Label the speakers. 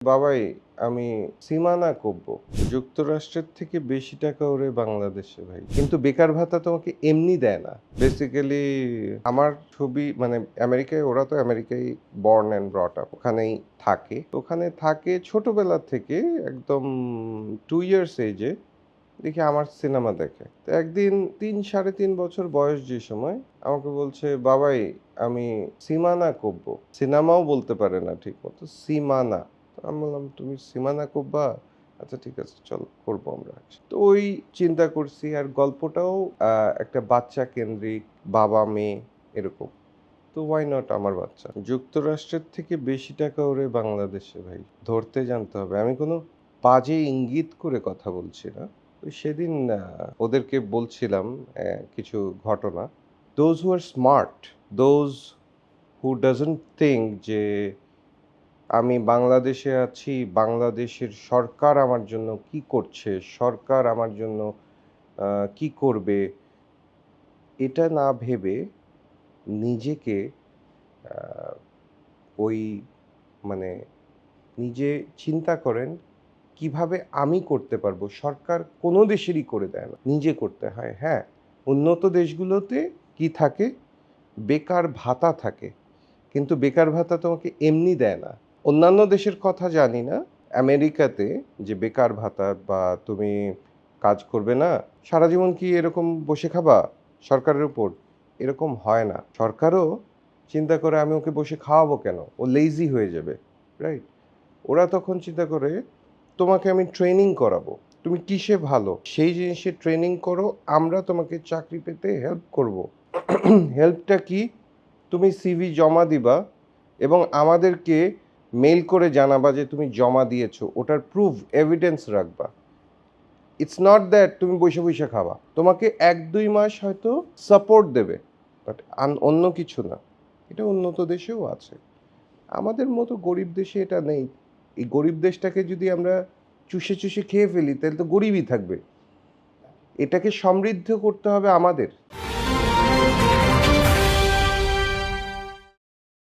Speaker 1: বাবাই আমি সীমানা করব যুক্তরাষ্ট্রের থেকে বেশি টাকা ওরে বাংলাদেশে ভাই, কিন্তু বেকার ভাতা তোমাকে এমনি দেয় না। বেসিক্যালি আমার ছবি মানে আমেরিকায়, ওরা তো আমেরিকায় বর্ন অ্যান্ড ব্রট আপ, ওখানেই থাকে। ওখানে থাকে ছোটবেলা থেকে একদম 2 ইয়ার্স এজে দেখি আমার সিনেমা দেখে। তো একদিন 3 সাড়ে 3 বছর বয়স যে সময় আমাকে বলছে, বাবাই আমি সীমানা করব। সিনেমাও বলতে পারে না ঠিক মতো, সীমানা। তো আমি বললাম, তুমি সীমানা করবা? আচ্ছা ঠিক আছে, চল করবো আমরা। তো ওই চিন্তা করছি, আর গল্পটাও একটা বাচ্চা কেন্দ্রিক, বাবা মেয়ে এরকম। তো ওয়াই নট আমার বাচ্চা। যুক্তরাষ্ট্রের থেকে বেশি টাকা ওরে বাংলাদেশে ভাই, ধরতে জানতে হবে। আমি কোনো বাজে ইঙ্গিত করে কথা বলছি না। ওই সেদিন ওদেরকে বলছিলাম কিছু ঘটনা। Those who are smart, those who doesn't think যে আমি বাংলাদেশে আছি, বাংলাদেশের সরকার আমার জন্য কি করছে, সরকার আমার জন্য কি করবে, এটা না ভেবে নিজেকে আহ, ওই মানে নিজে চিন্তা করেন কিভাবে আমি করতে পারবো। সরকার কোনো দেশেরই করে দেয় না, নিজে করতে হয়। হ্যাঁ, উন্নত দেশগুলোতে কি থাকে, বেকার ভাতা থাকে, কিন্তু বেকার ভাতা তোমাকে এমনি দেয় না। অন্যান্য দেশের কথা জানি না। আমেরিকাতে যে বেকার ভাতা, বা তুমি কাজ করবে না সারা জীবন, কি এরকম বসে খাবা সরকারের উপর? এরকম হয় না। সরকারও চিন্তা করে আমি ওকে বসে খাওয়াবো কেন, ও লেজি হয়ে যাবে, রাইট? ওরা তখন চিন্তা করে তোমাকে আমি ট্রেনিং করাবো, তুমি কিসে ভালো সেই জিনিসে ট্রেনিং করো, আমরা তোমাকে চাকরি পেতে হেল্প করব। হেল্পটা কি? তুমি সিভি জমা দিবা এবং আমাদেরকে মেল করে জানাবা যে তুমি জমা দিয়েছো, ওটার প্রুফ এভিডেন্স রাখবা। ইটস নট দ্যাট তুমি বসে বসে খাবা, তোমাকে 1-2 মাস হয়তো সাপোর্ট দেবে, বাট অন্য কিছু না। এটা উন্নত দেশেও আছে, আমাদের মতো গরিব দেশে এটা নেই। এই গরিব দেশটাকে যদি আমরা চুষে চুষে খেয়ে ফেলি তাহলে তো গরিবই থাকবে। এটাকে সমৃদ্ধ করতে হবে আমাদের।